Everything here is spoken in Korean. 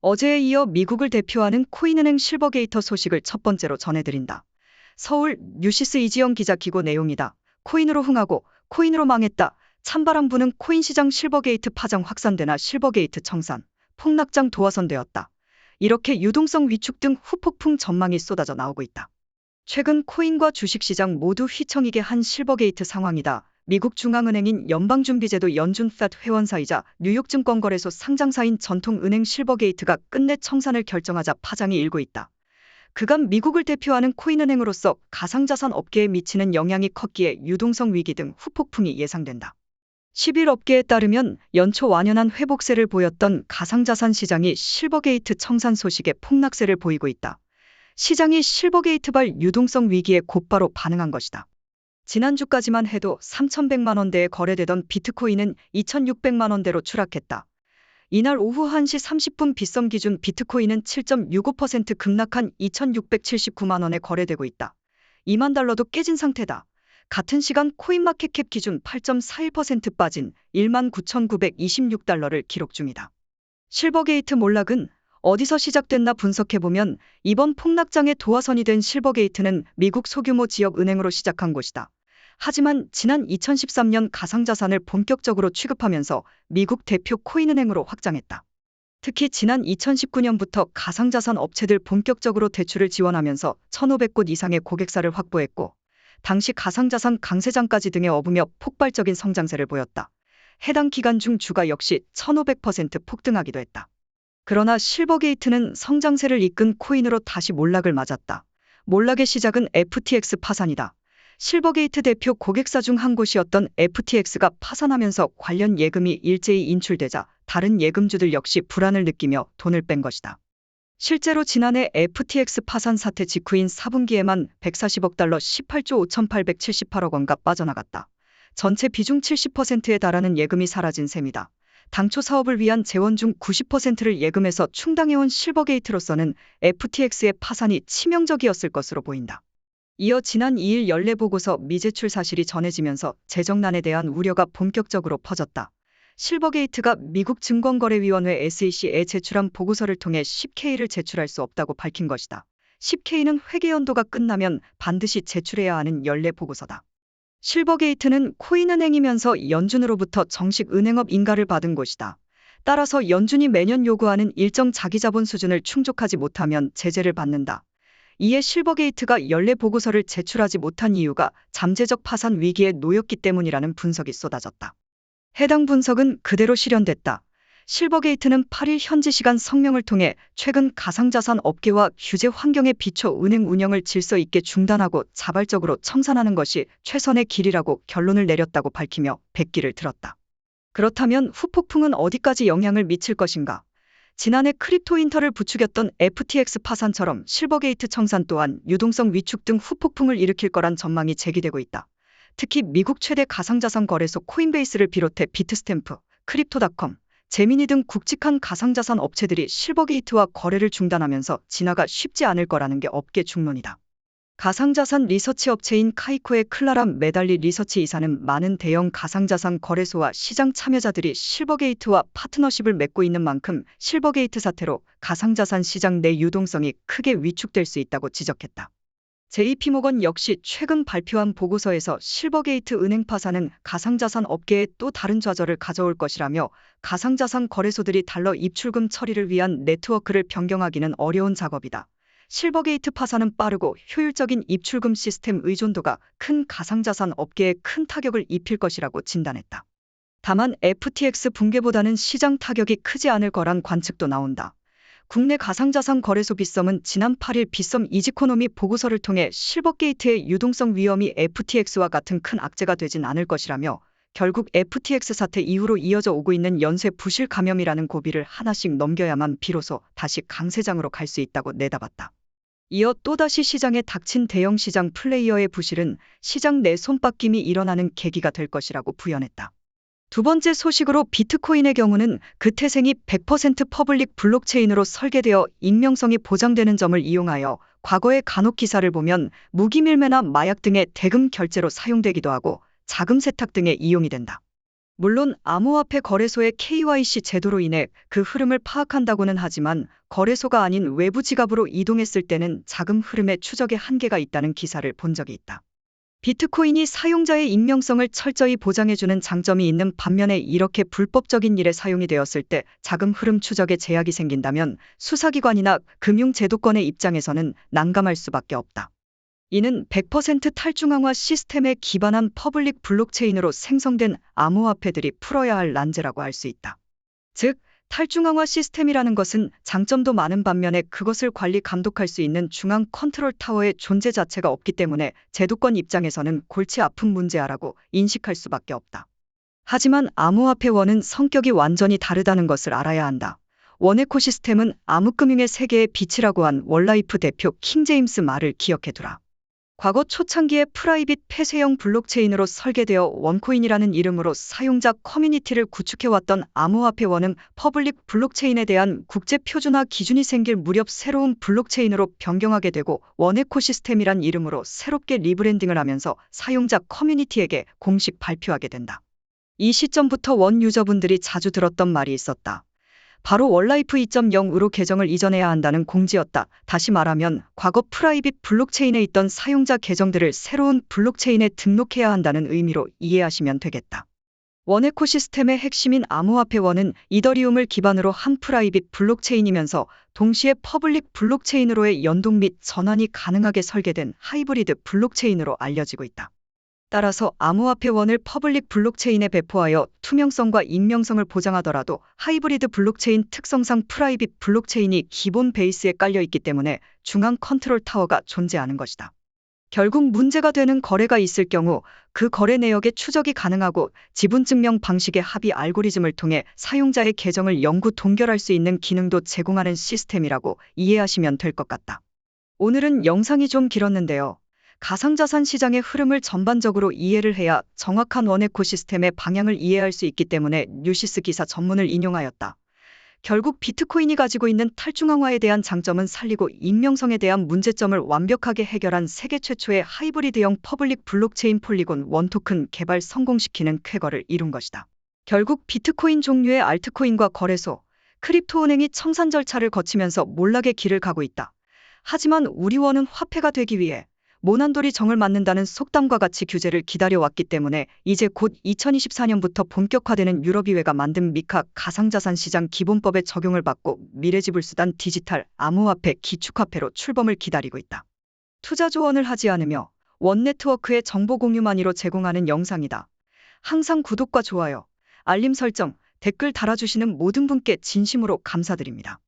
어제에 이어 미국을 대표하는 코인은행 실버게이터 소식을 첫 번째로 전해드린다. 서울 뉴시스 이지영 기자 기고 내용이다. 코인으로 흥하고 코인으로 망했다. 찬바람 부는 코인 시장 실버게이트 파장 확산되나 실버게이트 청산, 폭락장 도화선되었다. 이렇게 유동성 위축 등 후폭풍 전망이 쏟아져 나오고 있다. 최근 코인과 주식시장 모두 휘청이게 한 실버게이트 상황이다. 미국 중앙은행인 연방준비제도 연준 Fed 회원사이자 뉴욕증권거래소 상장사인 전통은행 실버게이트가 끝내 청산을 결정하자 파장이 일고 있다. 그간 미국을 대표하는 코인은행으로서 가상자산 업계에 미치는 영향이 컸기에 유동성 위기 등 후폭풍이 예상된다. 10일 업계에 따르면 연초 완연한 회복세를 보였던 가상자산 시장이 실버게이트 청산 소식에 폭락세를 보이고 있다. 시장이 실버게이트발 유동성 위기에 곧바로 반응한 것이다. 지난주까지만 해도 3,100만 원대에 거래되던 비트코인은 2,600만 원대로 추락했다. 이날 오후 1시 30분 빗썸 기준 비트코인은 7.65% 급락한 2,679만 원에 거래되고 있다. 2만 달러도 깨진 상태다. 같은 시간 코인마켓캡 기준 8.41% 빠진 19,926달러를 기록 중이다. 실버게이트 몰락은 어디서 시작됐나 분석해보면 이번 폭락장의 도화선이 된 실버게이트는 미국 소규모 지역은행으로 시작한 곳이다. 하지만 지난 2013년 가상자산을 본격적으로 취급하면서 미국 대표 코인은행으로 확장했다. 특히 지난 2019년부터 가상자산 업체들 본격적으로 대출을 지원하면서 1,500곳 이상의 고객사를 확보했고 당시 가상자산 강세장까지 등에 업으며 폭발적인 성장세를 보였다. 해당 기간 중 주가 역시 1,500% 폭등하기도 했다. 그러나 실버게이트는 성장세를 이끈 코인으로 다시 몰락을 맞았다. 몰락의 시작은 FTX 파산이다. 실버게이트 대표 고객사 중 한 곳이었던 FTX가 파산하면서 관련 예금이 일제히 인출되자 다른 예금주들 역시 불안을 느끼며 돈을 뺀 것이다. 실제로 지난해 FTX 파산 사태 직후인 4분기에만 140억 달러 18조 5,878억 원가 빠져나갔다. 전체 비중 70%에 달하는 예금이 사라진 셈이다. 당초 사업을 위한 재원 중 90%를 예금에서 충당해온 실버게이트로서는 FTX의 파산이 치명적이었을 것으로 보인다. 이어 지난 2일 연례보고서 미제출 사실이 전해지면서 재정난에 대한 우려가 본격적으로 퍼졌다. 실버게이트가 미국 증권거래위원회 SEC에 제출한 보고서를 통해 10K를 제출할 수 없다고 밝힌 것이다. 10K는 회계연도가 끝나면 반드시 제출해야 하는 연례보고서다. 실버게이트는 코인은행이면서 연준으로부터 정식 은행업 인가를 받은 곳이다. 따라서 연준이 매년 요구하는 일정 자기자본 수준을 충족하지 못하면 제재를 받는다. 이에 실버게이트가 연례보고서를 제출하지 못한 이유가 잠재적 파산 위기에 놓였기 때문이라는 분석이 쏟아졌다. 해당 분석은 그대로 실현됐다. 실버게이트는 8일 현지 시간 성명을 통해 최근 가상자산 업계와 규제 환경에 비춰 은행 운영을 질서 있게 중단하고 자발적으로 청산하는 것이 최선의 길이라고 결론을 내렸다고 밝히며 백기를 들었다. 그렇다면 후폭풍은 어디까지 영향을 미칠 것인가? 지난해 크립토인터를 부추겼던 FTX 파산처럼 실버게이트 청산 또한 유동성 위축 등 후폭풍을 일으킬 거란 전망이 제기되고 있다. 특히 미국 최대 가상자산 거래소 코인베이스를 비롯해 비트스탬프, 크립토닷컴, 제미니 등 굵직한 가상자산 업체들이 실버게이트와 거래를 중단하면서 진화가 쉽지 않을 거라는 게 업계 중론이다. 가상자산 리서치 업체인 카이코의 클라라 메달리 리서치 이사는 많은 대형 가상자산 거래소와 시장 참여자들이 실버게이트와 파트너십을 맺고 있는 만큼 실버게이트 사태로 가상자산 시장 내 유동성이 크게 위축될 수 있다고 지적했다. JP모건 역시 최근 발표한 보고서에서 실버게이트 은행 파산은 가상자산 업계에 또 다른 좌절을 가져올 것이라며 가상자산 거래소들이 달러 입출금 처리를 위한 네트워크를 변경하기는 어려운 작업이다. 실버게이트 파산은 빠르고 효율적인 입출금 시스템 의존도가 큰 가상자산 업계에 큰 타격을 입힐 것이라고 진단했다. 다만 FTX 붕괴보다는 시장 타격이 크지 않을 거란 관측도 나온다. 국내 가상자산 거래소 빗썸은 지난 8일 빗썸 이지코노미 보고서를 통해 실버게이트의 유동성 위험이 FTX와 같은 큰 악재가 되진 않을 것이라며 결국 FTX 사태 이후로 이어져 오고 있는 연쇄 부실 감염이라는 고비를 하나씩 넘겨야만 비로소 다시 강세장으로 갈 수 있다고 내다봤다. 이어 또다시 시장에 닥친 대형 시장 플레이어의 부실은 시장 내 손바뀜이 일어나는 계기가 될 것이라고 부연했다. 두 번째 소식으로 비트코인의 경우는 그 태생이 100% 퍼블릭 블록체인으로 설계되어 익명성이 보장되는 점을 이용하여 과거의 간혹 기사를 보면 무기 밀매나 마약 등의 대금 결제로 사용되기도 하고 자금 세탁 등에 이용이 된다. 물론 암호화폐 거래소의 KYC 제도로 인해 그 흐름을 파악한다고는 하지만 거래소가 아닌 외부 지갑으로 이동했을 때는 자금 흐름의 추적에 한계가 있다는 기사를 본 적이 있다. 비트코인이 사용자의 익명성을 철저히 보장해주는 장점이 있는 반면에 이렇게 불법적인 일에 사용이 되었을 때 자금 흐름 추적에 제약이 생긴다면 수사기관이나 금융제도권의 입장에서는 난감할 수밖에 없다. 이는 100% 탈중앙화 시스템에 기반한 퍼블릭 블록체인으로 생성된 암호화폐들이 풀어야 할 난제라고 할 수 있다. 즉, 탈중앙화 시스템이라는 것은 장점도 많은 반면에 그것을 관리 감독할 수 있는 중앙 컨트롤 타워의 존재 자체가 없기 때문에 제도권 입장에서는 골치 아픈 문제야라고 인식할 수밖에 없다. 하지만 암호화폐 원은 성격이 완전히 다르다는 것을 알아야 한다. 원 에코시스템은 암흑금융의 세계의 빛이라고 한 월라이프 대표 킹 제임스 말을 기억해두라. 과거 초창기에 프라이빗 폐쇄형 블록체인으로 설계되어 원코인이라는 이름으로 사용자 커뮤니티를 구축해왔던 암호화폐 원은 퍼블릭 블록체인에 대한 국제 표준화 기준이 생길 무렵 새로운 블록체인으로 변경하게 되고 원 에코시스템이란 이름으로 새롭게 리브랜딩을 하면서 사용자 커뮤니티에게 공식 발표하게 된다. 이 시점부터 원 유저분들이 자주 들었던 말이 있었다. 바로 월라이프 2.0으로 계정을 이전해야 한다는 공지였다. 다시 말하면 과거 프라이빗 블록체인에 있던 사용자 계정들을 새로운 블록체인에 등록해야 한다는 의미로 이해하시면 되겠다. 원 에코시스템의 핵심인 암호화폐 원은 이더리움을 기반으로 한 프라이빗 블록체인이면서 동시에 퍼블릭 블록체인으로의 연동 및 전환이 가능하게 설계된 하이브리드 블록체인으로 알려지고 있다. 따라서 암호화폐 원을 퍼블릭 블록체인에 배포하여 투명성과 익명성을 보장하더라도 하이브리드 블록체인 특성상 프라이빗 블록체인이 기본 베이스에 깔려 있기 때문에 중앙 컨트롤 타워가 존재하는 것이다. 결국 문제가 되는 거래가 있을 경우 그 거래 내역의 추적이 가능하고 지분증명 방식의 합의 알고리즘을 통해 사용자의 계정을 영구 동결할 수 있는 기능도 제공하는 시스템이라고 이해하시면 될 것 같다. 오늘은 영상이 좀 길었는데요. 가상자산 시장의 흐름을 전반적으로 이해를 해야 정확한 원 에코시스템의 방향을 이해할 수 있기 때문에 뉴시스 기사 전문을 인용하였다. 결국 비트코인이 가지고 있는 탈중앙화에 대한 장점은 살리고 익명성에 대한 문제점을 완벽하게 해결한 세계 최초의 하이브리드형 퍼블릭 블록체인 폴리곤 원토큰 개발 성공시키는 쾌거를 이룬 것이다. 결국 비트코인 종류의 알트코인과 거래소, 크립토 은행이 청산 절차를 거치면서 몰락의 길을 가고 있다. 하지만 우리 원은 화폐가 되기 위해 모난돌이 정을 맞는다는 속담과 같이 규제를 기다려왔기 때문에 이제 곧 2024년부터 본격화되는 유럽의회가 만든 미카 가상자산 시장 기본법의 적용을 받고 미래지불수단 디지털 암호화폐 기축화폐로 출범을 기다리고 있다. 투자 조언을 하지 않으며 원 네트워크의 정보 공유만으로 제공하는 영상이다. 항상 구독과 좋아요, 알림 설정, 댓글 달아주시는 모든 분께 진심으로 감사드립니다.